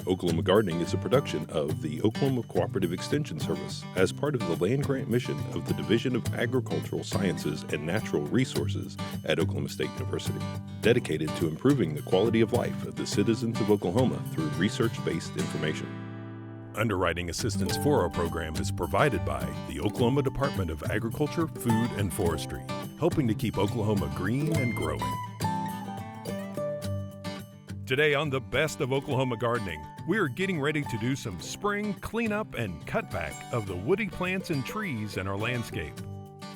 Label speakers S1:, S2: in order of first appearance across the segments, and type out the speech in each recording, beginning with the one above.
S1: Oklahoma Gardening is a production of the Oklahoma Cooperative Extension Service as part of the land grant mission of the Division of Agricultural Sciences and Natural Resources at Oklahoma State University, dedicated to improving the quality of life of the citizens of Oklahoma through research-based information. Underwriting assistance for our program is provided by the Oklahoma Department of Agriculture, Food, and Forestry, helping to keep Oklahoma green and growing. Today on the Best of Oklahoma Gardening, we are getting ready to do some spring cleanup and cutback of the woody plants and trees in our landscape.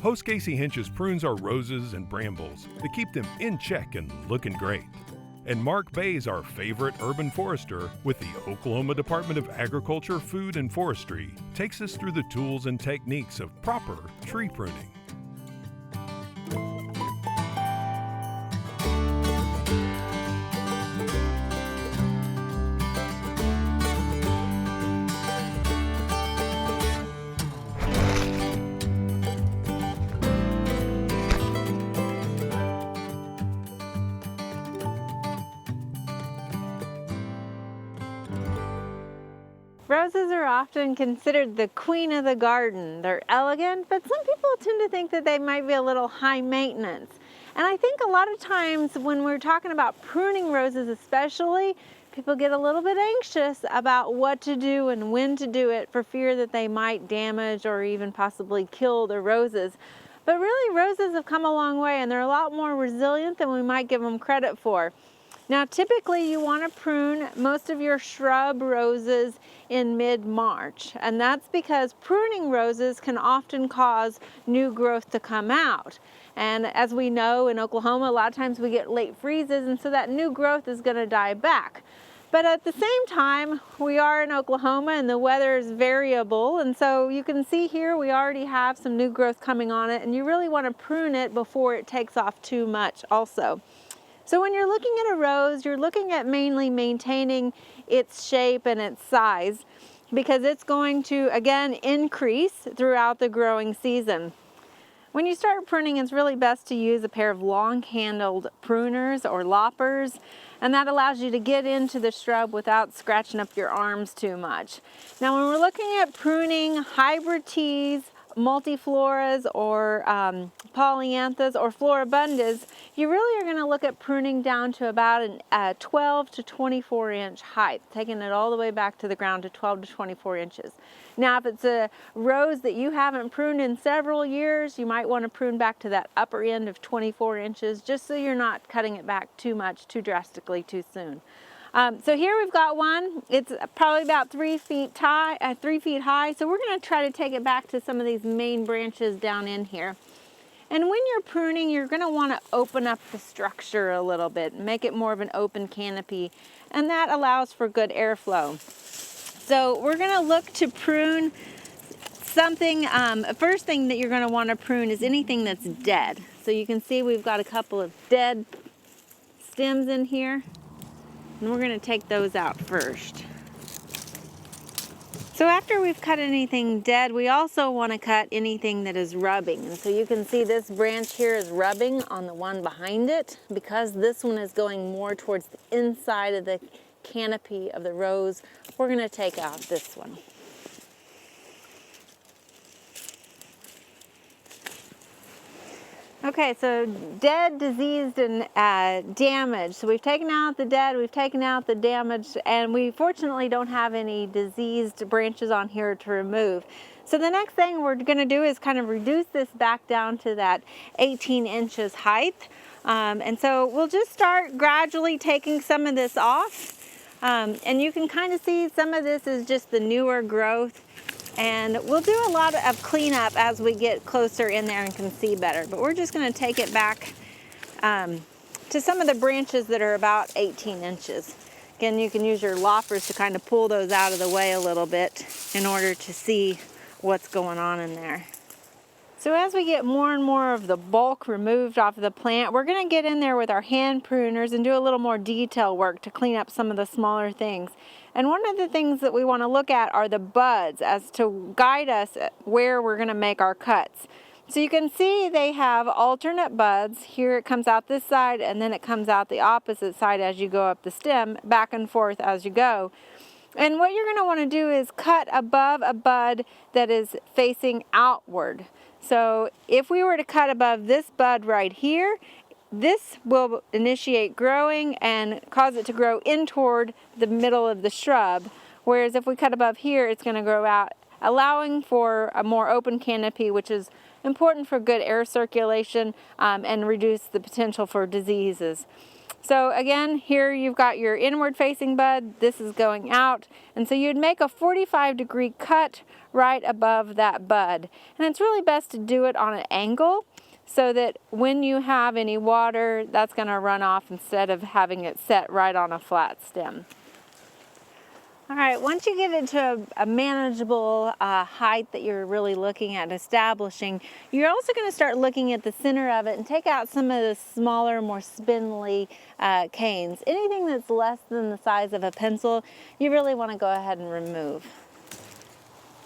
S1: Host Casey Hentges prunes our roses and brambles to keep them in check and looking great. And Mark Bays, our favorite urban forester with the Oklahoma Department of Agriculture, Food, and Forestry, takes us through the tools and techniques of proper tree pruning.
S2: Roses are often considered the queen of the garden. They're elegant, but some people tend to think that they might be a little high maintenance. And I think a lot of times when we're talking about pruning roses especially, people get a little bit anxious about what to do and when to do it for fear that they might damage or even possibly kill the roses. But really, roses have come a long way and they're a lot more resilient than we might give them credit for. Now, typically you want to prune most of your shrub roses in mid-March, and that's because pruning roses can often cause new growth to come out. And as we know in Oklahoma, a lot of times we get late freezes, and so that new growth is going to die back. But at the same time, we are in Oklahoma and the weather is variable, and so you can see here we already have some new growth coming on it, and you really want to prune it before it takes off too much also. So when you're looking at a rose, you're looking at mainly maintaining its shape and its size because it's going to, again, increase throughout the growing season. When you start pruning, it's really best to use a pair of long-handled pruners or loppers, and that allows you to get into the shrub without scratching up your arms too much. Now, when we're looking at pruning hybrid teas, multifloras or polyanthus or floribundas, you really are going to look at pruning down to about a 12 to 24 inch height, taking it all the way back to the ground to 12 to 24 inches. Now, if it's a rose that you haven't pruned in several years, you might want to prune back to that upper end of 24 inches, just so you're not cutting it back too much, too drastically, too soon. So here we've got one. It's probably about 3 feet high, so we're going to try to take it back to some of these main branches down in here. And when you're pruning, you're going to want to open up the structure a little bit, make it more of an open canopy, and that allows for good airflow. So we're going to look to prune something. First thing that you're going to want to prune is anything that's dead. So you can see we've got a couple of dead stems in here. And we're going to take those out first. So after we've cut anything dead, we also want to cut anything that is rubbing. And so you can see this branch here is rubbing on the one behind it because this one is going more towards the inside of the canopy of the rose. We're going to take out this one. Okay, so dead, diseased, and damaged. So we've taken out the dead, we've taken out the damaged, and we fortunately don't have any diseased branches on here to remove. So the next thing we're going to do is kind of reduce this back down to that 18 inches height. And so we'll just start gradually taking some of this off. And you can kind of see some of this is just the newer growth. And we'll do a lot of cleanup as we get closer in there and can see better. But we're just going to take it back to some of the branches that are about 18 inches. Again, you can use your loppers to kind of pull those out of the way a little bit in order to see what's going on in there. So as we get more and more of the bulk removed off of the plant, we're going to get in there with our hand pruners and do a little more detail work to clean up some of the smaller things. And one of the things that we want to look at are the buds as to guide us where we're going to make our cuts. So you can see they have alternate buds. Here it comes out this side and then it comes out the opposite side as you go up the stem, back and forth as you go. And what you're going to want to do is cut above a bud that is facing outward. So if we were to cut above this bud right here, this will initiate growing and cause it to grow in toward the middle of the shrub. Whereas if we cut above here, it's going to grow out, allowing for a more open canopy, which is important for good air circulation and reduce the potential for diseases. So again, here you've got your inward facing bud, this is going out, and so you'd make a 45-degree cut right above that bud. And it's really best to do it on an angle so that when you have any water, that's going to run off instead of having it set right on a flat stem. All right, once you get it to a manageable height that you're really looking at establishing, you're also going to start looking at the center of it and take out some of the smaller, more spindly canes. Anything that's less than the size of a pencil, you really want to go ahead and remove.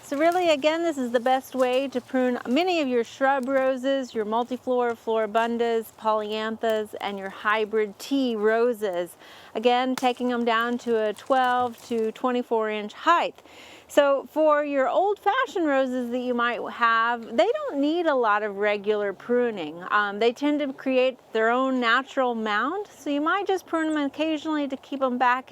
S2: So really, again, this is the best way to prune many of your shrub roses, your multiflora, floribundas, polyanthas, and your hybrid tea roses. Again, taking them down to a 12 to 24-inch height. So for your old-fashioned roses that you might have, they don't need a lot of regular pruning. They tend to create their own natural mound, so you might just prune them occasionally to keep them back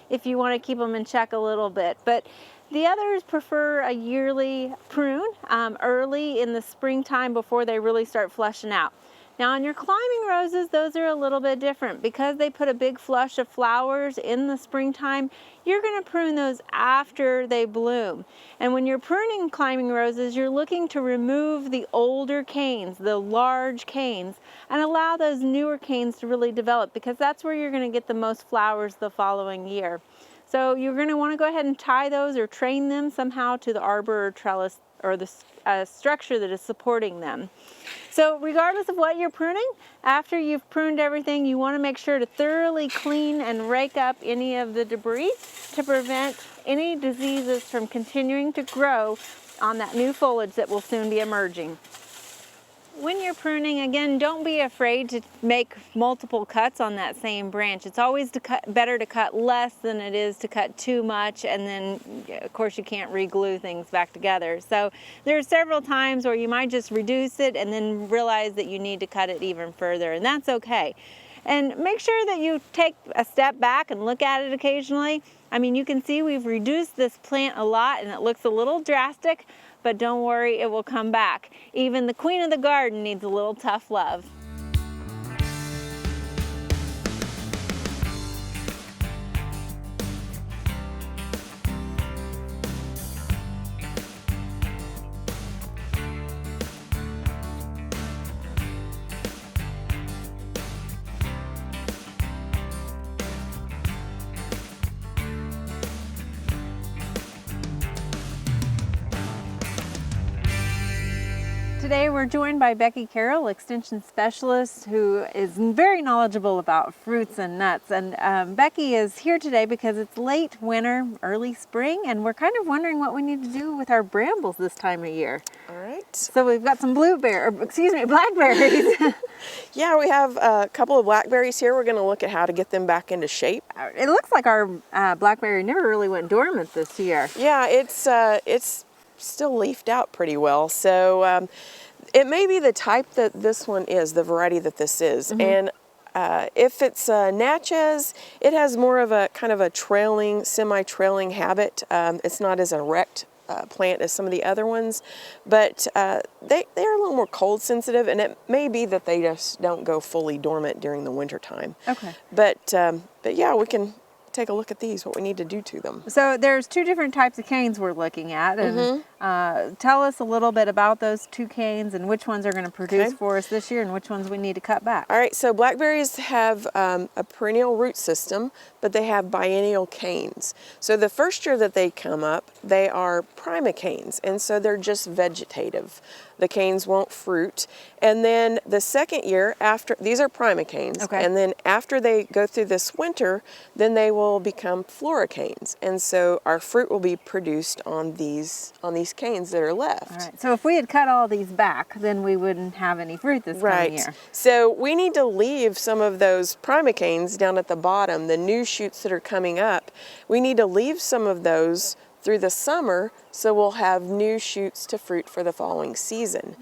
S2: if you want to keep them in check a little bit. But the others prefer a yearly prune early in the springtime before they really start flushing out. Now on your climbing roses, those are a little bit different. Because they put a big flush of flowers in the springtime, you're going to prune those after they bloom. And when you're pruning climbing roses, you're looking to remove the older canes, the large canes, and allow those newer canes to really develop, because that's where you're going to get the most flowers the following year. So you're going to want to go ahead and tie those or train them somehow to the arbor or trellis or the structure that is supporting them. So regardless of what you're pruning, after you've pruned everything, you want to make sure to thoroughly clean and rake up any of the debris to prevent any diseases from continuing to grow on that new foliage that will soon be emerging. When you're pruning, again, don't be afraid to make multiple cuts on that same branch. It's always better to cut less than it is to cut too much, and then of course you can't re-glue things back together. So there are several times where you might just reduce it and then realize that you need to cut it even further, and that's okay. And make sure that you take a step back and look at it occasionally. I mean, you can see we've reduced this plant a lot and it looks a little drastic, but don't worry, it will come back. Even the queen of the garden needs a little tough love. Today we're joined by Becky Carroll, Extension Specialist, who is very knowledgeable about fruits and nuts. And Becky is here today because it's late winter, early spring, and we're kind of wondering what we need to do with our brambles this time of year.
S3: All right.
S2: So we've got some blackberries.
S3: Yeah, we have a couple of blackberries here. We're going to look at how to get them back into shape.
S2: It looks like our blackberry never really went dormant this year.
S3: Yeah, it's still leafed out pretty well. So it may be the type that this one is, the variety that this is. Mm-hmm. And if it's Natchez, it has more of a kind of a trailing, semi-trailing habit. It's not as erect plant as some of the other ones, but they're a little more cold sensitive, and it may be that they just don't go fully dormant during the winter time.
S2: Okay.
S3: But yeah, we can take a look at these, what we need to do to them.
S2: So there's two different types of canes we're looking at, and tell us a little bit about those two canes and which ones are going to produce for us this year and which ones we need to cut back.
S3: All right, so blackberries have a perennial root system, but they have biennial canes. So the first year that they come up, they are primicanes, and so they're just vegetative. The canes won't fruit. And then the second year after, these are primicanes, and then after they go through this winter, then they will become floricanes. And so our fruit will be produced on these these canes that are left.
S2: All right. So if we had cut all these back, then we wouldn't have any fruit this coming year.
S3: So we need to leave some of those primocanes down at the bottom, the new shoots that are coming up. We need to leave some of those through the summer so we'll have new shoots to fruit for the following season.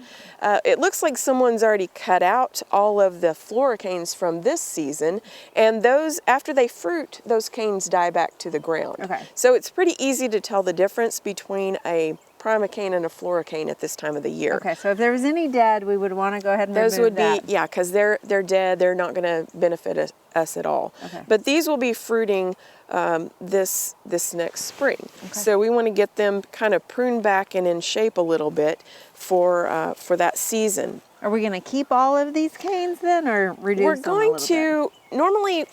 S3: It looks like someone's already cut out all of the floricanes from this season, and those, after they fruit, those canes die back to the ground.
S2: Okay.
S3: So it's pretty easy to tell the difference between a primocane and a floricane at this time of the year.
S2: Okay, so if there was any dead, we would want to go ahead and
S3: those
S2: remove
S3: would
S2: that.
S3: be, yeah, because they're dead. They're not going to benefit us at all.
S2: Okay.
S3: But these will be fruiting this next spring.
S2: Okay.
S3: So we want to get them kind of pruned back and in shape a little bit for that season.
S2: Are we going to keep all of these canes then, or reduce
S3: We're
S2: them
S3: going
S2: a little
S3: to normally.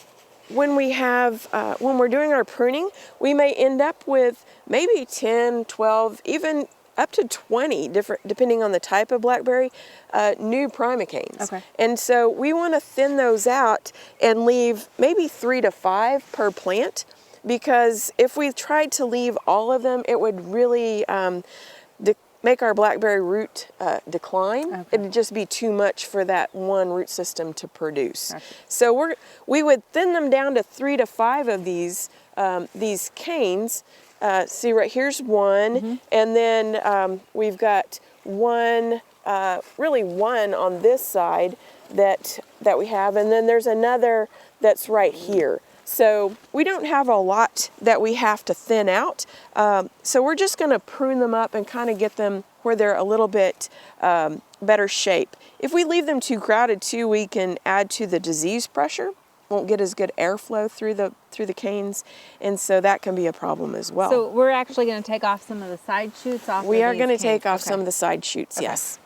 S3: When we have, when we're doing our pruning, we may end up with maybe 10, 12, even up to 20 different, depending on the type of blackberry, new primocanes.
S2: Okay.
S3: And so we want to thin those out and leave maybe 3 to 5 per plant, because if we tried to leave all of them, it would really make our blackberry root decline.
S2: Okay.
S3: It'd just be too much for that one root system to produce.
S2: Gotcha.
S3: So we would thin them down to 3 to 5 of these canes. See, right here's one, and then we've got one, really one on this side that we have, and then there's another that's right here. So we don't have a lot that we have to thin out. So we're just going to prune them up and kind of get them where they're a little bit better shape. If we leave them too crowded too, we can add to the disease pressure. Won't get as good airflow through the canes, and so that can be a problem as well.
S2: So we're actually going to take off some of the side shoots off.
S3: We are going to
S2: canes.
S3: take off some of the side shoots, yes.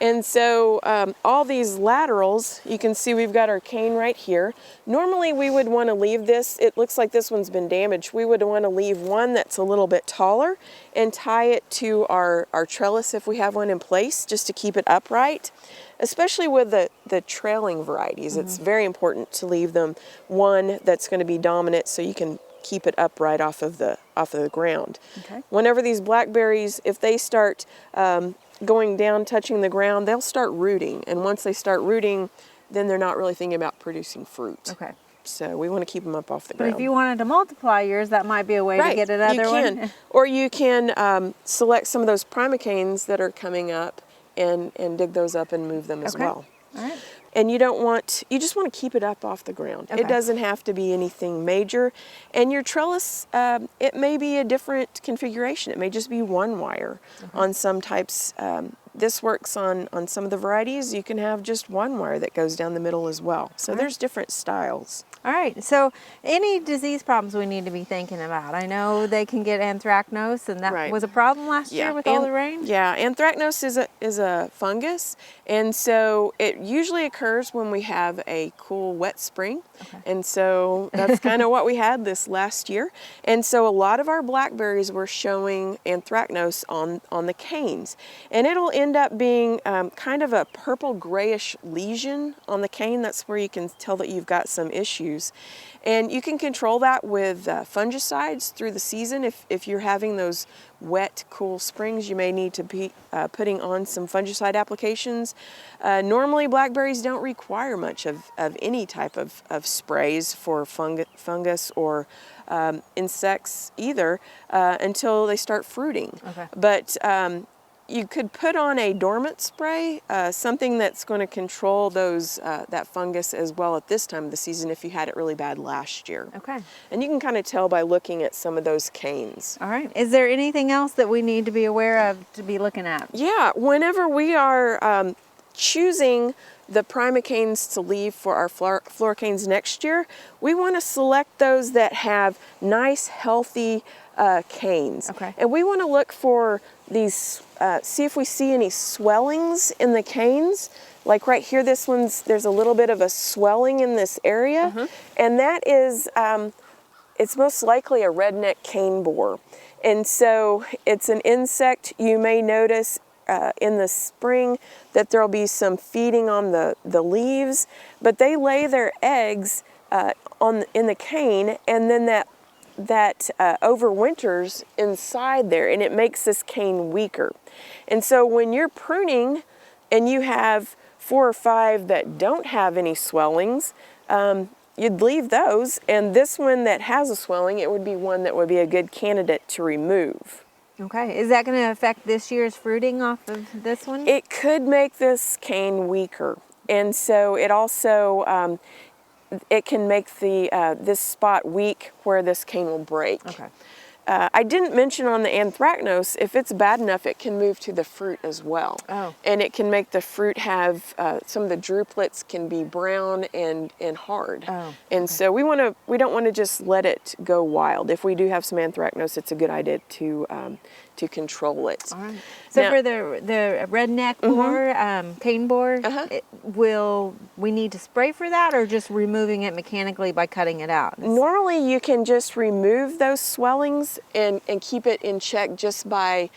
S3: And so all these laterals, you can see we've got our cane right here. Normally we would want to leave this, it looks like this one's been damaged. We would want to leave one that's a little bit taller and tie it to our trellis if we have one in place, just to keep it upright. Especially with the trailing varieties, it's very important to leave them one that's going to be dominant so you can keep it upright off of the ground.
S2: Okay.
S3: Whenever these blackberries, if they start going down, touching the ground, they'll start rooting. And once they start rooting, then they're not really thinking about producing fruit.
S2: Okay.
S3: So we want to keep them up off the
S2: But
S3: ground.
S2: if you wanted to multiply yours, that might be a way to get another one.
S3: Or you can select some of those primocanes that are coming up and dig those up and move them as well.
S2: All right.
S3: And you just want to keep it up off the ground.
S2: Okay.
S3: It doesn't have to be anything major. And your trellis, it may be a different configuration. It may just be one wire on some types. This works on some of the varieties. You can have just one wire that goes down the middle as well. So there's different styles.
S2: All right, so any disease problems we need to be thinking about? I know they can get anthracnose, and that was a problem last year with all the rain.
S3: Yeah, anthracnose is a fungus, and so it usually occurs when we have a cool, wet spring. Okay. And so that's kind of what we had this last year. And so a lot of our blackberries were showing anthracnose on the canes, and it'll end up being kind of a purple grayish lesion on the cane. That's where you can tell that you've got some issues. And you can control that with fungicides through the season. If you're having those wet, cool springs, you may need to be putting on some fungicide applications. Normally, blackberries don't require much of any type of sprays for fungus or insects either until they start fruiting.
S2: Okay.
S3: But you could put on a dormant spray, something that's going to control that fungus as well at this time of the season if you had it really bad last year.
S2: Okay.
S3: And you can kind of tell by looking at some of those canes.
S2: All right. Is there anything else that we need to be aware of to be looking at?
S3: Yeah, whenever we are choosing the primocanes to leave for our floricanes next year, we want to select those that have nice, healthy canes.
S2: Okay.
S3: And we want to look for these, see if we see any swellings in the canes. Like right here, there's a little bit of a swelling in this area. And that is, it's most likely a redneck cane borer. And so it's an insect. You may notice in the spring that there'll be some feeding on the leaves, but they lay their eggs in the cane, and then that overwinters inside there, and it makes this cane weaker. And so when you're pruning and you have 4 or 5 that don't have any swellings, you'd leave those, and this one that has a swelling, it would be one that would be a good candidate to remove.
S2: Okay, is that going to affect this year's fruiting off of this one?
S3: It could make this cane weaker, and so it also it can make the this spot weak where this cane will break.
S2: Okay.
S3: I didn't mention on the anthracnose, if it's bad enough, it can move to the fruit as well.
S2: Oh.
S3: And it can make the fruit have, some of the druplets can be brown and hard.
S2: Oh,
S3: and so we don't want to just let it go wild. If we do have some anthracnose, it's a good idea to control it.
S2: All right. So
S3: Now,
S2: for the redneck borer, cane borer, will we need to spray for that, or just removing it mechanically by cutting it out?
S3: normally you can just remove those swellings and keep it in check just by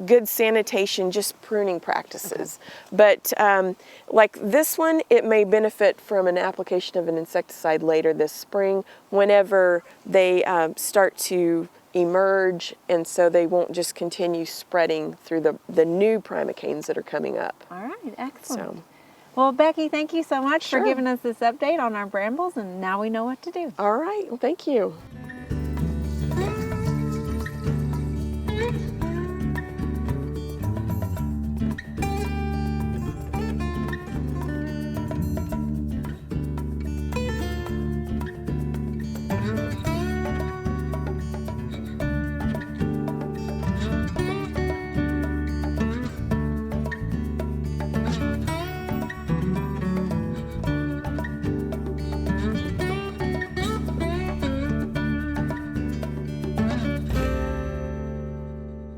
S3: good sanitation, just pruning practices. But like this one, it may benefit from an application of an insecticide later this spring whenever they start to emerge, and so they won't just continue spreading through the new primocanes that are coming up.
S2: All right, excellent.
S3: So,
S2: Well, Becky, thank you so much for
S3: Sure.
S2: giving us this update on our brambles, and now we know what to do.
S3: all right, well, thank you.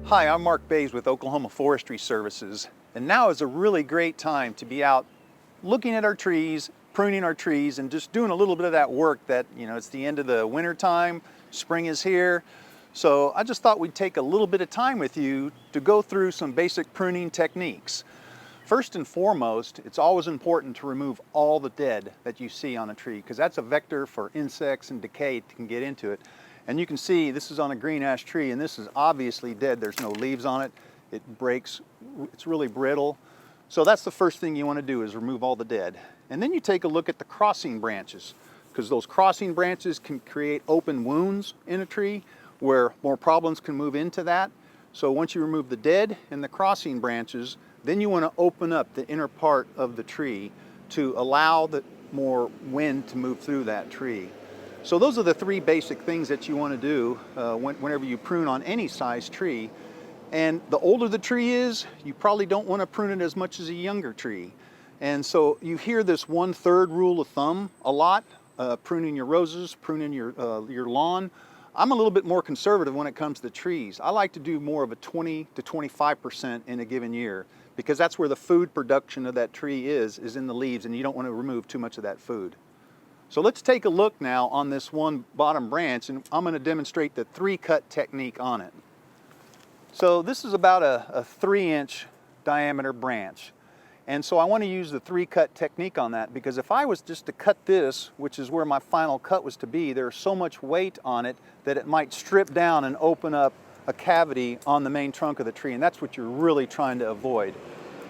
S4: Hi, I'm Mark Bays with Oklahoma Forestry Services, and now is a really great time to be out looking at our trees, pruning our trees, and just doing a little bit of that work that, it's the end of the winter time, spring is here. So I just thought we'd take a little bit of time with you to go through some basic pruning techniques. First and foremost, it's always important to remove all the dead that you see on a tree, because that's a vector for insects and decay that can get into it. And you can see this is on a green ash tree, and this is obviously dead. There's no leaves on it. It breaks. It's really brittle. So that's the first thing you want to do, is remove all the dead. And then you take a look at the crossing branches, because those crossing branches can create open wounds in a tree where more problems can move into that. So once you remove the dead and the crossing branches, then you want to open up the inner part of the tree to allow more wind to move through that tree. So those are the 3 basic things that you want to do whenever you prune on any size tree. And the older the tree is, you probably don't want to prune it as much as a younger tree. And so you hear this 1/3 rule of thumb a lot, pruning your roses, pruning your lawn. I'm a little bit more conservative when it comes to trees. I like to do more of a 20 to 25% in a given year, because that's where the food production of that tree is in the leaves, and you don't want to remove too much of that food. So let's take a look now on this one bottom branch, and I'm going to demonstrate the 3-cut technique on it. So this is about a 3-inch diameter branch. And so I want to use the 3-cut technique on that, because if I was just to cut this, which is where my final cut was to be, there's so much weight on it that it might strip down and open up a cavity on the main trunk of the tree, and that's what you're really trying to avoid.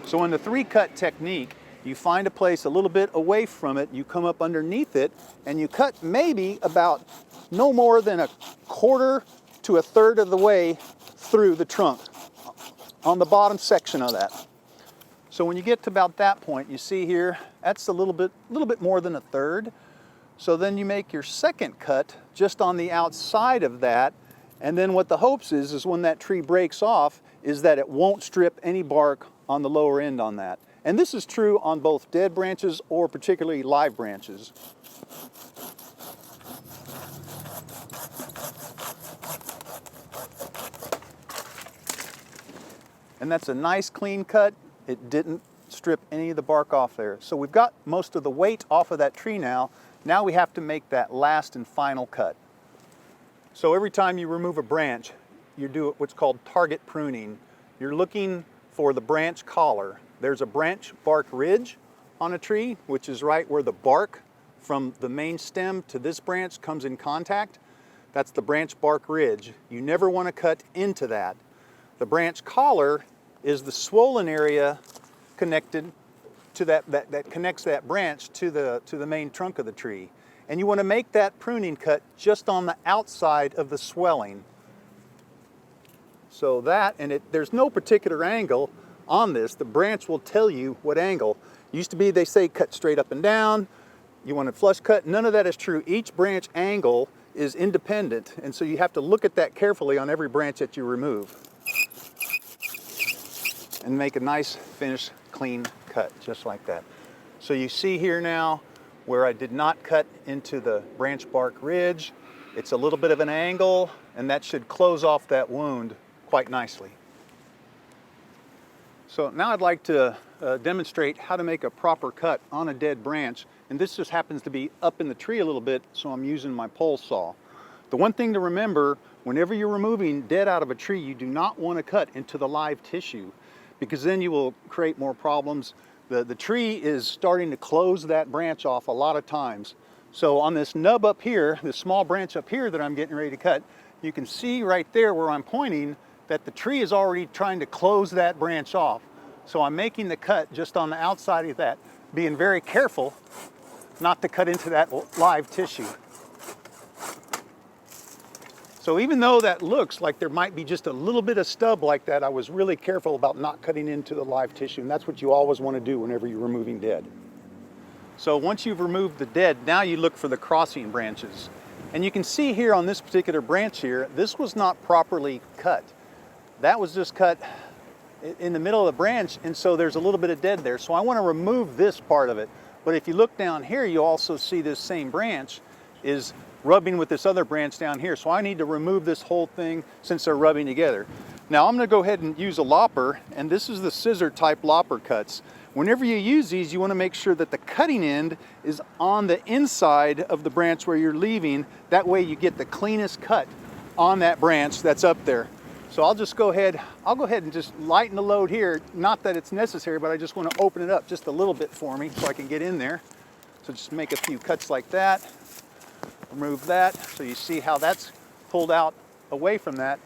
S4: So in the 3-cut technique, you find a place a little bit away from it, you come up underneath it, and you cut maybe about no more than 1/4 to 1/3 of the way through the trunk on the bottom section of that. So when you get to about that point, you see here, that's a little bit more than 1/3. So then you make your second cut just on the outside of that, and then what the hopes is when that tree breaks off, is that it won't strip any bark on the lower end on that. And this is true on both dead branches or particularly live branches. And that's a nice clean cut. It didn't strip any of the bark off there. So we've got most of the weight off of that tree now. Now we have to make that last and final cut. So every time you remove a branch, you do what's called target pruning. You're looking for the branch collar. There's a branch bark ridge on a tree, which is right where the bark from the main stem to this branch comes in contact. That's the branch bark ridge. You never want to cut into that. The branch collar is the swollen area connected to that connects that branch to the main trunk of the tree. And you want to make that pruning cut just on the outside of the swelling. So that, and there's no particular angle on this. The branch will tell you what angle. Used to be, they say cut straight up and down. You want a flush cut. None of that is true. Each branch angle is independent, and so you have to look at that carefully on every branch that you remove. And make a nice, finished, clean cut, just like that. So you see here now where I did not cut into the branch bark ridge. It's a little bit of an angle, and that should close off that wound quite nicely. So now I'd like to demonstrate how to make a proper cut on a dead branch. And this just happens to be up in the tree a little bit, so I'm using my pole saw. The one thing to remember, whenever you're removing dead out of a tree, you do not want to cut into the live tissue, because then you will create more problems. The tree is starting to close that branch off a lot of times. So on this nub up here, this small branch up here that I'm getting ready to cut, you can see right there where I'm pointing that the tree is already trying to close that branch off. So I'm making the cut just on the outside of that, being very careful not to cut into that live tissue. So even though that looks like there might be just a little bit of stub like that, I was really careful about not cutting into the live tissue, and that's what you always want to do whenever you're removing dead. So once you've removed the dead, now you look for the crossing branches. And you can see here on this particular branch here, this was not properly cut. That was just cut in the middle of the branch, and so there's a little bit of dead there. So I want to remove this part of it. But if you look down here, you also see this same branch is rubbing with this other branch down here. So I need to remove this whole thing since they're rubbing together. Now I'm going to go ahead and use a lopper, and this is the scissor type lopper cuts. Whenever you use these, you want to make sure that the cutting end is on the inside of the branch where you're leaving. That way you get the cleanest cut on that branch that's up there. So I'll go ahead and just lighten the load here. Not that it's necessary, but I just want to open it up just a little bit for me so I can get in there. So just make a few cuts like that. Remove that, so you see how that's pulled out away from that.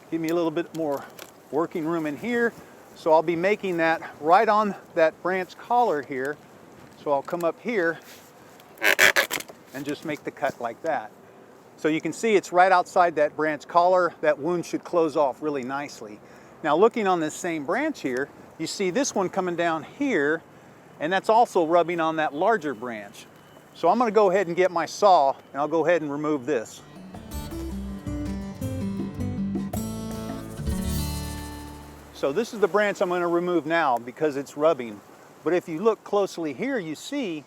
S4: Give me a little bit more working room in here. So I'll be making that right on that branch collar here. So I'll come up here and just make the cut like that. So you can see it's right outside that branch collar. That wound should close off really nicely. Now looking on this same branch here, you see this one coming down here, and that's also rubbing on that larger branch. So I'm going to go ahead and get my saw, and I'll go ahead and remove this. So this is the branch I'm going to remove now because it's rubbing. But if you look closely here, you see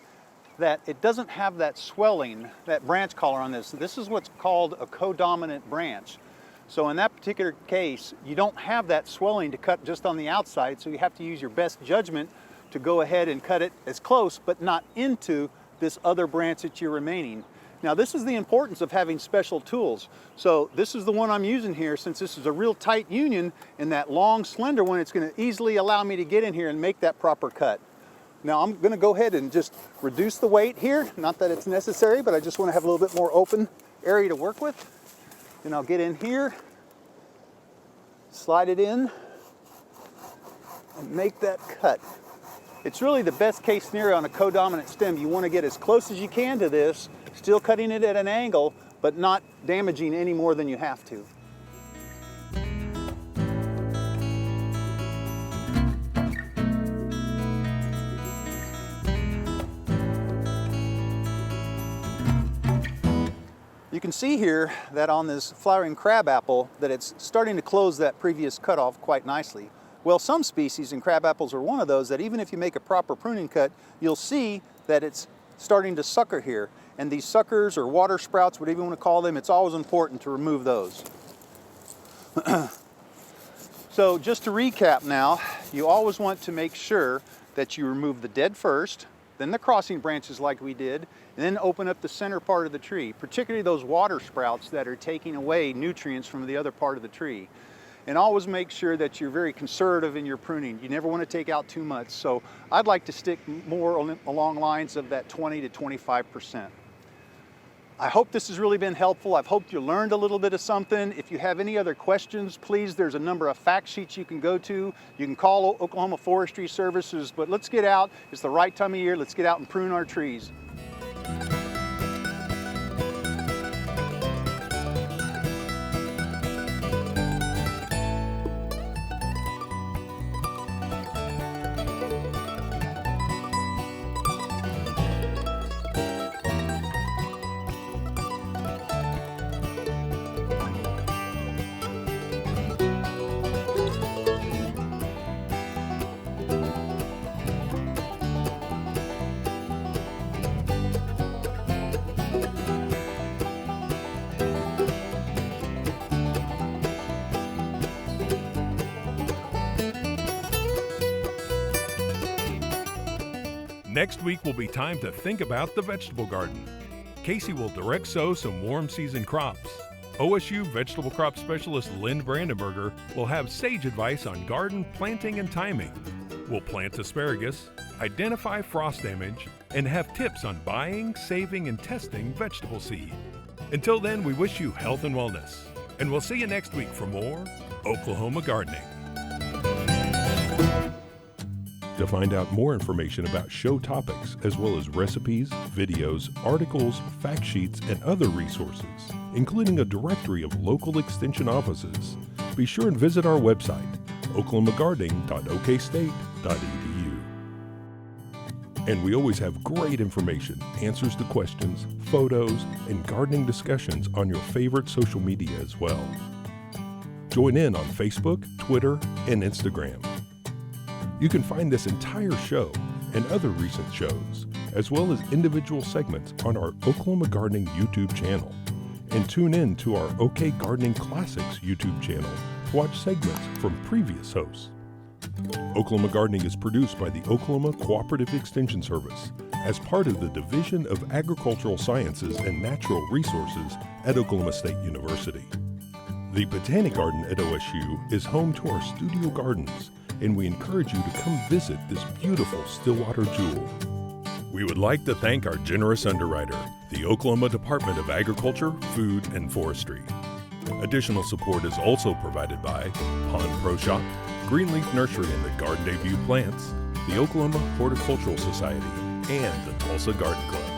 S4: that it doesn't have that swelling, that branch collar on this. This is what's called a codominant branch. So in that particular case, you don't have that swelling to cut just on the outside, so you have to use your best judgment to go ahead and cut it as close, but not into this other branch that you're remaining. Now this is the importance of having special tools. So this is the one I'm using here. Since this is a real tight union, and that long slender one, it's going to easily allow me to get in here and make that proper cut. Now I'm going to go ahead and just reduce the weight here. Not that it's necessary, but I just want to have a little bit more open area to work with. Then I'll get in here, slide it in, and make that cut. It's really the best case scenario on a codominant stem. You want to get as close as you can to this, still cutting it at an angle, but not damaging any more than you have to. You can see here that on this flowering crabapple that it's starting to close that previous cutoff quite nicely. Well, some species, and crabapples are one of those, that even if you make a proper pruning cut, you'll see that it's starting to sucker here. And these suckers or water sprouts, whatever you want to call them, it's always important to remove those. So just to recap now, you always want to make sure that you remove the dead first, then the crossing branches like we did, and then open up the center part of the tree, particularly those water sprouts that are taking away nutrients from the other part of the tree. And always make sure that you're very conservative in your pruning. You never want to take out too much. So I'd like to stick more along lines of that 20 to 25%. I hope this has really been helpful. I've hoped you learned a little bit of something. If you have any other questions, please, there's a number of fact sheets you can go to. You can call Oklahoma Forestry Services, but let's get out. It's the right time of year. Let's get out and prune our trees.
S1: Next week will be time to think about the vegetable garden. Casey will direct sow some warm season crops. OSU vegetable crop specialist Lynn Brandenberger will have sage advice on garden planting and timing. We'll plant asparagus, identify frost damage, and have tips on buying, saving, and testing vegetable seed. Until then, we wish you health and wellness. And we'll see you next week for more Oklahoma Gardening. To find out more information about show topics, as well as recipes, videos, articles, fact sheets, and other resources, including a directory of local extension offices, be sure and visit our website, oklahomagardening.okstate.edu. And we always have great information, answers to questions, photos, and gardening discussions on your favorite social media as well. Join in on Facebook, Twitter, and Instagram. You can find this entire show and other recent shows, as well as individual segments on our Oklahoma Gardening YouTube channel. And tune in to our OK Gardening Classics YouTube channel to watch segments from previous hosts. Oklahoma Gardening is produced by the Oklahoma Cooperative Extension Service as part of the Division of Agricultural Sciences and Natural Resources at Oklahoma State University. The Botanic Garden at OSU is home to our studio gardens, and we encourage you to come visit this beautiful Stillwater jewel. We would like to thank our generous underwriter, the Oklahoma Department of Agriculture, Food, and Forestry. Additional support is also provided by Pond Pro Shop, Greenleaf Nursery and the Garden Debut Plants, the Oklahoma Horticultural Society, and the Tulsa Garden Club.